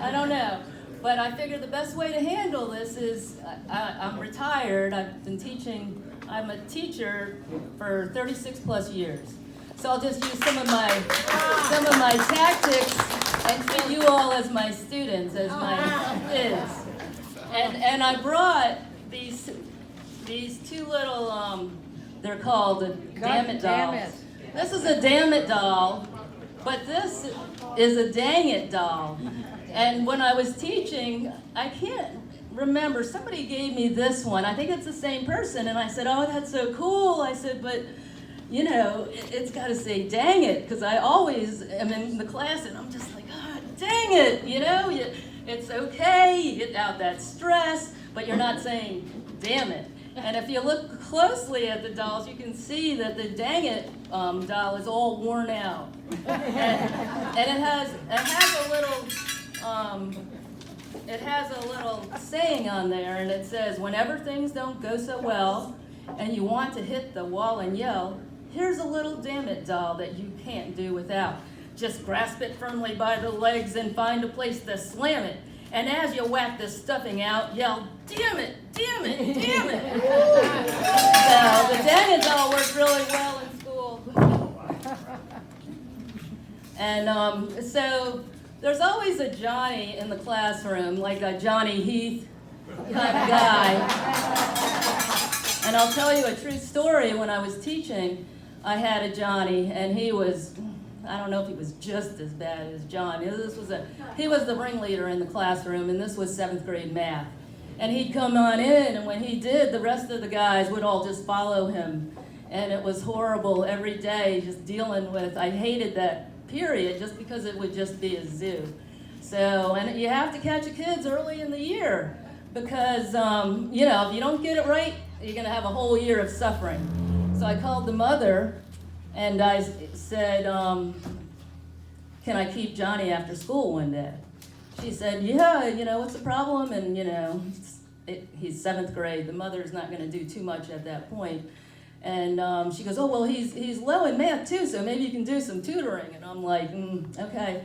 I don't know. But I figured the best way to handle this is, I'm retired, I've been teaching, I'm a teacher for 36 plus years. So I'll just use some of my tactics and treat you all as my students, as my kids. And I brought these two little, they're called the Damn It dolls. This is a Damn It doll, but this is a Dang It doll. And when I was teaching, I can't remember, somebody gave me this one. I think it's the same person. And I said, oh, that's so cool. I said, but, you know, it's got to say, dang it. Because I always am in the class and I'm just like, oh, dang it. You know, it's okay. You get out that stress, but you're not saying, damn it. And if you look closely at the dolls, you can see that the dang it doll is all worn out. And it has a little saying on there, and it says, whenever things don't go so well and you want to hit the wall and yell, here's a little damn it doll that you can't do without. Just grasp it firmly by the legs and find a place to slam it. And as you whack the stuffing out, yell, damn it, damn it, damn it. So the dang it doll worked really well in school. And so there's always a Johnny in the classroom, like a Johnny Heath kind of guy. And I'll tell you a true story. When I was teaching, I had a Johnny, and he was, I don't know if he was just as bad as John. He was the ringleader in the classroom, and this was 7th grade math. And he'd come on in, and when he did, the rest of the guys would all just follow him. And it was horrible every day, just dealing with, I hated that period, just because it would just be a zoo. So, and you have to catch your kids early in the year, because, you know, if you don't get it right, you're going to have a whole year of suffering. So I called the mother, and I said, can I keep Johnny after school one day? She said, yeah, you know, what's the problem? And, you know, he's 7th grade. The mother's not going to do too much at that point. And she goes, oh, well, he's low in math, too, so maybe you can do some tutoring. And I'm like, okay.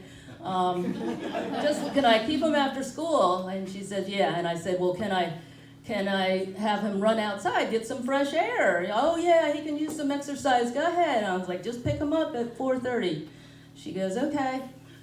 Just, can I keep him after school? And she said, yeah. And I said, well, can I have him run outside, get some fresh air? Oh, yeah, he can use some exercise. Go ahead. And I was like, just pick him up at 4:30. She goes, okay.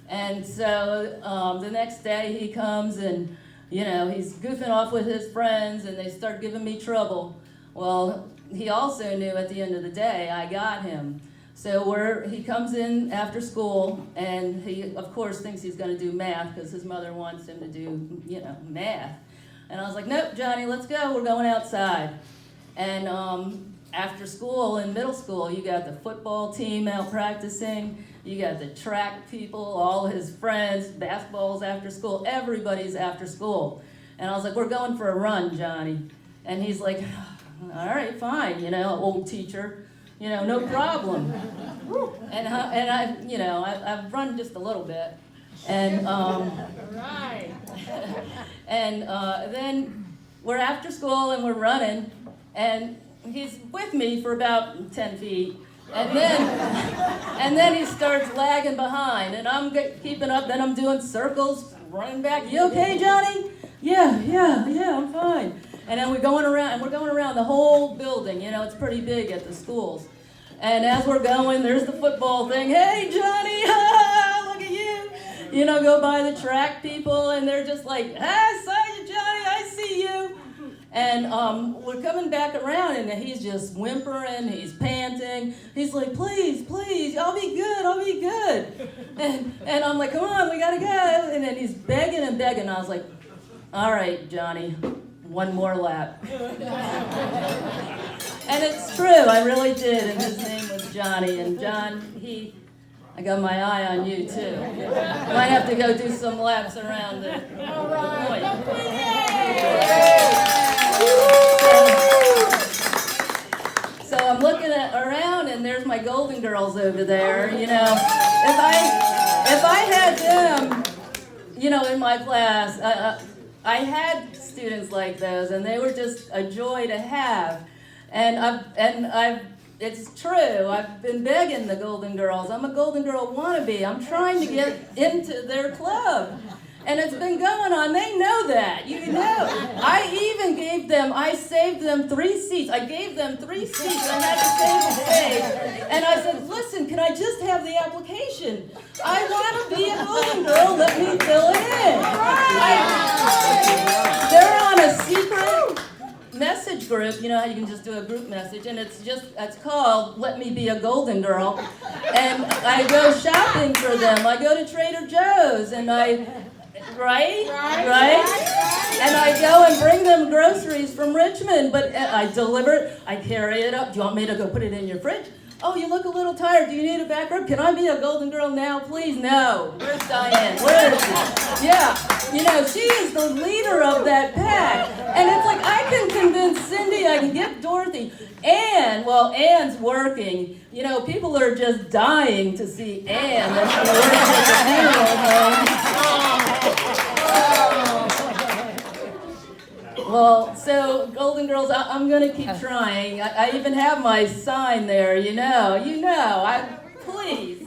And so the next day he comes and, you know, he's goofing off with his friends, and they start giving me trouble. Well, he also knew at the end of the day I got him. So he comes in after school, and he, of course, thinks he's going to do math because his mother wants him to do, you know, math. And I was like, nope, Johnny, let's go. We're going outside. And after school, in middle school, you got the football team out practicing. You got the track people, all his friends, basketball's after school. Everybody's after school. And I was like, we're going for a run, Johnny. And he's like, all right, fine, you know, old teacher, you know, no problem. And I you know, I've run just a little bit. And Right. and then we're after school and we're running, and he's with me for about 10 feet. And then he starts lagging behind, and I'm keeping up. Then I'm doing circles, running back. You okay, Johnny? Yeah, I'm fine. And then we're going around the whole building. You know, it's pretty big at the schools. And as we're going, there's the football thing. Hey, Johnny, look at you. You know, go by the track people, and they're just like, hey, I saw you, Johnny, I see you. And we're coming back around, and he's just whimpering, he's panting. He's like, please, I'll be good. And I'm like, come on, we gotta go. And then he's begging and begging. I was like, all right, Johnny, one more lap. And it's true, I really did, and his name was Johnny. And John, I got my eye on you, too. Might have to go do some laps around the point. So I'm looking around, and there's my Golden Girls over there. You know, if I had them, you know, in my class, I had students like those, and they were just a joy to have. It's true. I've been begging the Golden Girls. I'm a Golden Girl wannabe. I'm trying to get into their club. And it's been going on. They know that. You know. I even I saved them 3 seats. I gave them 3 seats. I had to save a space. And I said, listen, can I just have the application? I want to be a Golden Girl. Let me fill it in. They're on a secret message group. You know how you can just do a group message, and it's called Let Me Be a Golden Girl. And I go shopping for them. I go to Trader Joe's, and right? And I go and bring them groceries from Richmond, but I deliver it, I carry it up. Do you want me to go put it in your fridge? Oh, you look a little tired. Do you need a back rub? Can I be a Golden Girl now, please? No. Where's Diane? Where is she? Yeah. You know, she is the leader of that pack. And it's like, I can convince Cindy, I can get Dorothy. Ann's working. You know, people are just dying to see Ann. That's the work Well, so Golden Girls, I'm going to keep trying. I even have my sign there, you know. Please.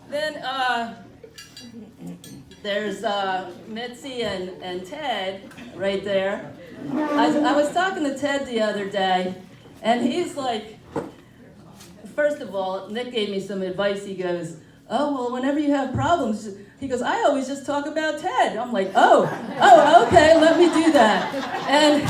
Then there's Mitzi and Ted right there. I was talking to Ted the other day, and he's like, first of all, Nick gave me some advice. He goes, oh, well, whenever you have problems, he goes, I always just talk about Ted. I'm like, oh, okay, let me do that. And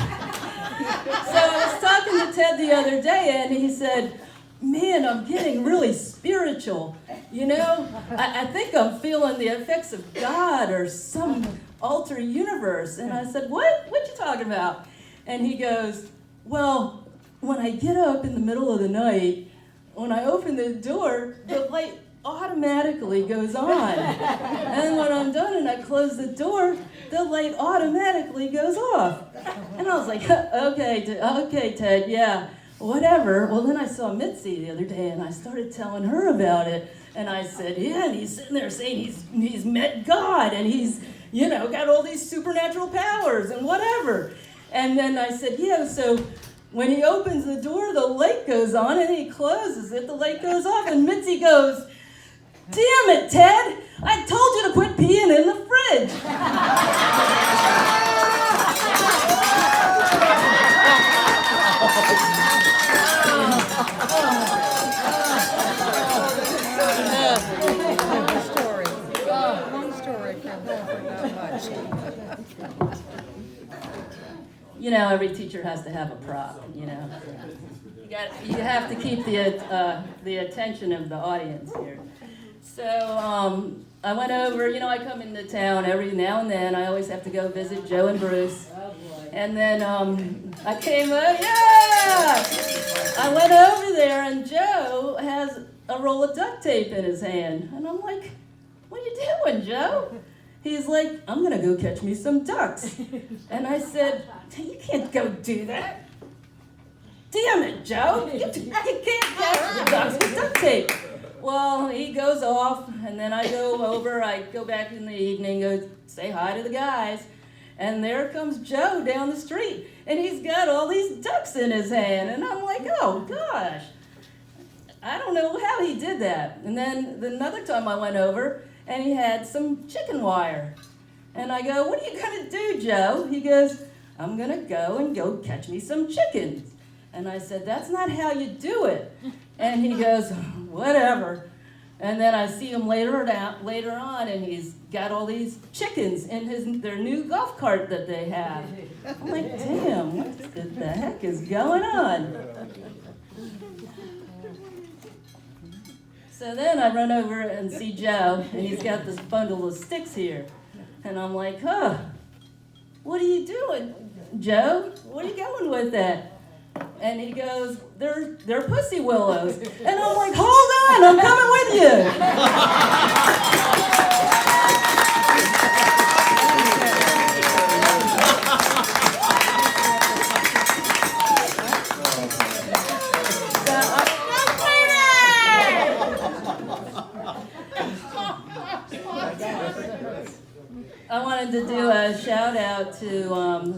so I was talking to Ted the other day, and he said, man, I'm getting really spiritual. You know, I think I'm feeling the effects of God or some alter universe. And I said, what you talking about? And he goes, well, when I get up in the middle of the night, when I open the door, the light automatically goes on. And when I'm done and I close the door, the light automatically goes off. And I was like, okay, Ted, yeah, whatever. Well, then I saw Mitzi the other day, and I started telling her about it. And I said, yeah, and he's sitting there saying he's met God, and he's, you know, got all these supernatural powers and whatever. And then I said, yeah, so when he opens the door, the light goes on, and he closes it, the light goes off, and Mitzi goes, damn it, Ted! I told you to quit peeing in the fridge! Long story can't go for that much. You know, every teacher has to have a prop, you know. You have to keep the attention of the audience here. So I went over, you know, I come into town every now and then. I always have to go visit Joe and Bruce. And then I came over, yeah! I went over there, and Joe has a roll of duct tape in his hand. And I'm like, what are you doing, Joe? He's like, I'm going to go catch me some ducks. And I said, you can't go do that. Damn it, Joe. You can't catch the ducks with duct tape. Well, he goes off, and then I go over. I go back in the evening, go say hi to the guys. And there comes Joe down the street, and he's got all these ducks in his hand. And I'm like, oh, gosh. I don't know how he did that. And then another time I went over, and he had some chicken wire. And I go, what are you going to do, Joe? He goes, I'm going to go catch me some chickens. And I said, that's not how you do it. And he goes, whatever. And then I see him later on, and he's got all these chickens in their new golf cart that they have. I'm like, damn, what the heck is going on? So then I run over and see Joe, and he's got this bundle of sticks here. And I'm like, what are you doing, Joe? What are you going with that? And he goes, they're pussy willows. And I'm like, hold on, I'm coming with you. I wanted to do a shout out to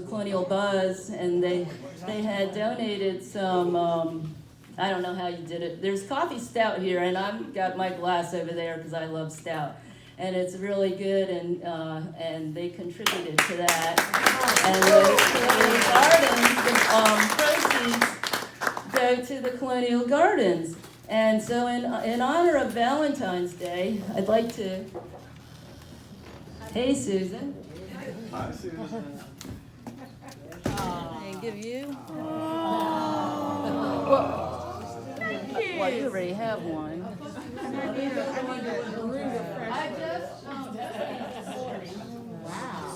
Colonial Buzz, and they had donated some, I don't know how you did it. There's coffee stout here, and I've got my glass over there because I love stout. and it's really good, and they contributed to that. And the proceeds go to the Colonial Gardens. And so in honor of Valentine's Day, I'd like to, hey Susan. Hi, Susan. And give you. Well, you already have one. I just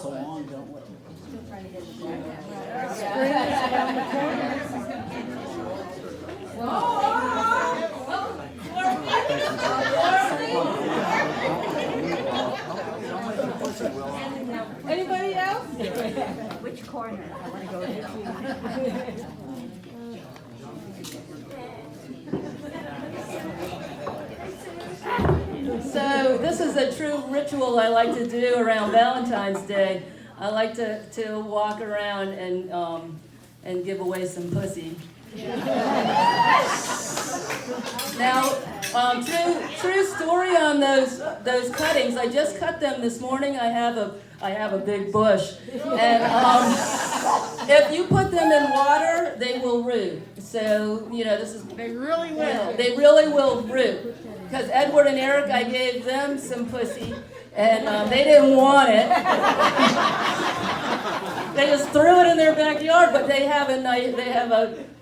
So long, don't let Anybody else? Which corner? I want to go to. So this is a true ritual I like to do around Valentine's Day. I like to walk around and give away some pussy. Now, true story on those cuttings. I just cut them this morning. I have a big bush, and if you put them in water, they will root. So this is They really will. yeah, they really will root. Because Edward and Eric, I gave them some pussy, and they didn't want it. They just threw it in their backyard, but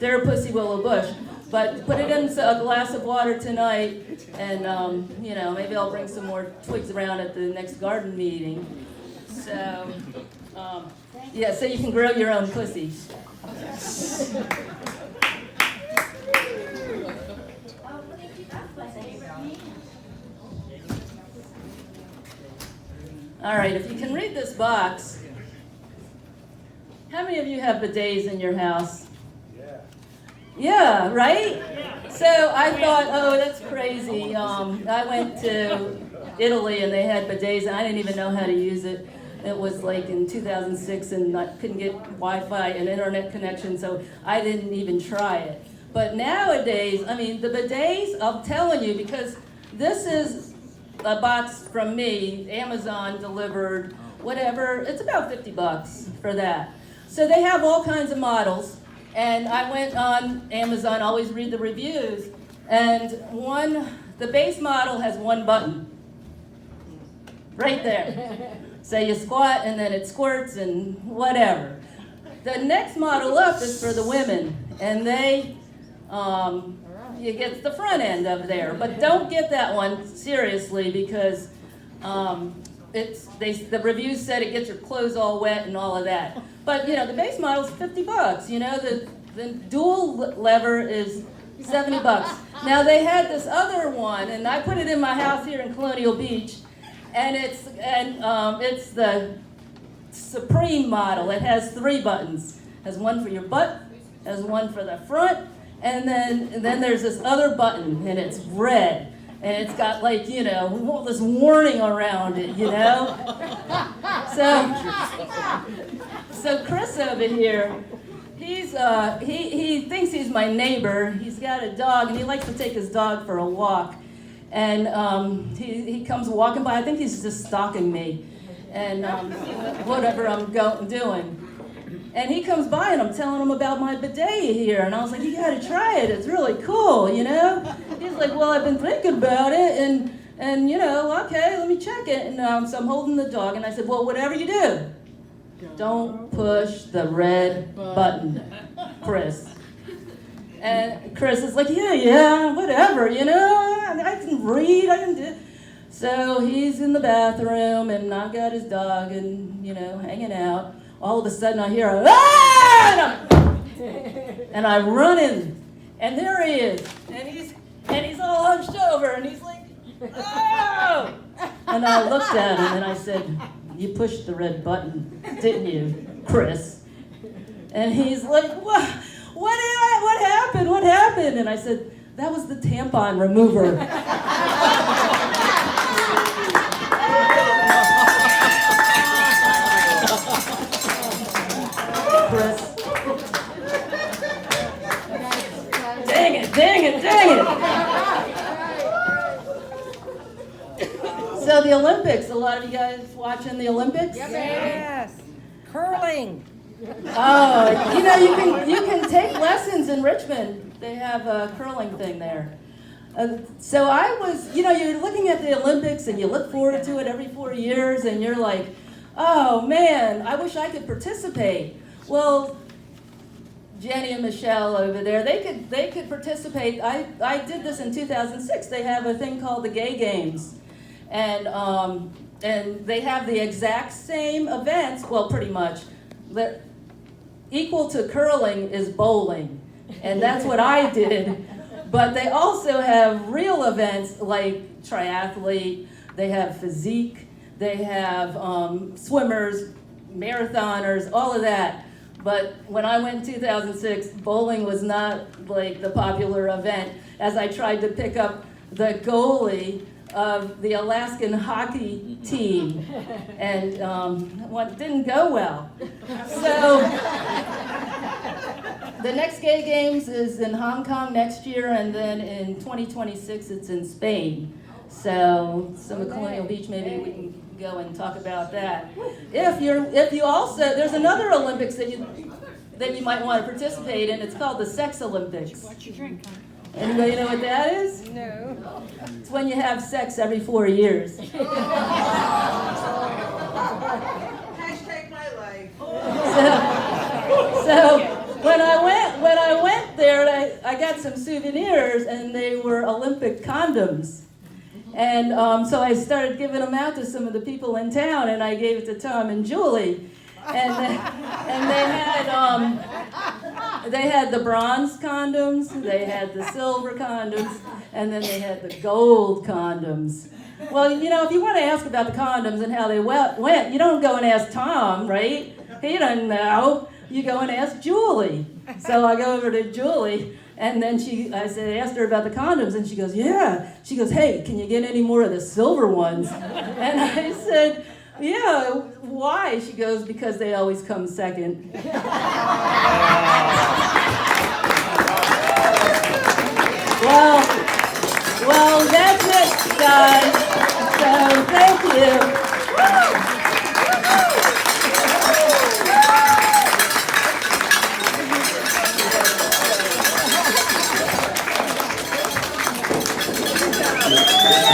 their pussy willow bush. But put it in a glass of water tonight, and maybe I'll bring some more twigs around at the next garden meeting. So, so you can grow your own pussy. All right, if you can read this box, how many of you have bidets in your house? Yeah, right? So I thought, oh, that's crazy. I went to Italy and they had bidets and I didn't even know how to use it. It was like in 2006 and I couldn't get Wi-Fi and internet connection, so I didn't even try it. But nowadays, I mean, the bidets, I'm telling you, because this is a box from me, Amazon delivered, whatever, it's about $50 for that. So they have all kinds of models, and I went on Amazon, always read the reviews, and the base model has one button, right there. So you squat and then it squirts and whatever. The next model up is for the women, and you get the front end of there, but don't get that one seriously because the reviews said it gets your clothes all wet and all of that. But the base model is $50. The dual lever is $70. Now they had this other one, and I put it in my house here in Colonial Beach, and it's the Supreme model. It has 3 buttons. It has one for your butt, has one for the front. And then there's this other button, and it's red, and it's got all this warning around it, So Chris over here, he thinks he's my neighbor. He's got a dog, and he likes to take his dog for a walk. And he comes walking by. I think he's just stalking me, and whatever I'm doing. And he comes by and I'm telling him about my bidet here. And I was like, you gotta try it, it's really cool, He's like, well, I've been thinking about it and okay, let me check it. And so I'm holding the dog and I said, well, whatever you do, don't push the red button, Chris. And Chris is like, yeah, whatever, I can read, I can do. So he's in the bathroom and I've got his dog and, hanging out. All of a sudden I hear and I run in, and there he is, and he's all hunched over, and he's like, oh! And I looked at him and I said, you pushed the red button, didn't you, Chris? And he's like, what happened? What happened? And I said, that was the tampon remover. Chris. Dang it. So the Olympics lot of you guys watching the Olympics? Yes. Curling. Oh, you can take lessons in Richmond. They have a curling thing there. So I was, you're looking at the Olympics and you look forward to it every 4 years and you're like, oh man, I wish I could participate. Well, Jenny and Michelle over there, they could participate. I did this in 2006. They have a thing called the Gay Games. And they have the exact same events, well, pretty much. Equal to curling is bowling. And that's what I did. But they also have real events like triathlete, they have physique, they have swimmers, marathoners, all of that. But when I went in 2006, bowling was not like the popular event, as I tried to pick up the goalie of the Alaskan hockey team, and it didn't go well. So the next Gay Games is in Hong Kong next year, and then in 2026 it's in Spain. So some of Colonial Beach, maybe we can go and talk about that. If you also, there's another Olympics that you might want to participate in. It's called the Sex Olympics. Anybody know what that is? No. It's when you have sex every 4 years. Hashtag my life. So when I went there, I got some souvenirs, and they were Olympic condoms. And so I started giving them out to some of the people in town, and I gave it to Tom and Julie. And they had the bronze condoms, they had the silver condoms, and then they had the gold condoms. Well, if you want to ask about the condoms and how they went, you don't go and ask Tom, right? He doesn't know. You go and ask Julie. So I go over to Julie, and then I asked her about the condoms, and she goes, yeah. She goes, hey, can you get any more of the silver ones? And I said, yeah, why? She goes, because they always come second. Well, that's it, guys. So thank you.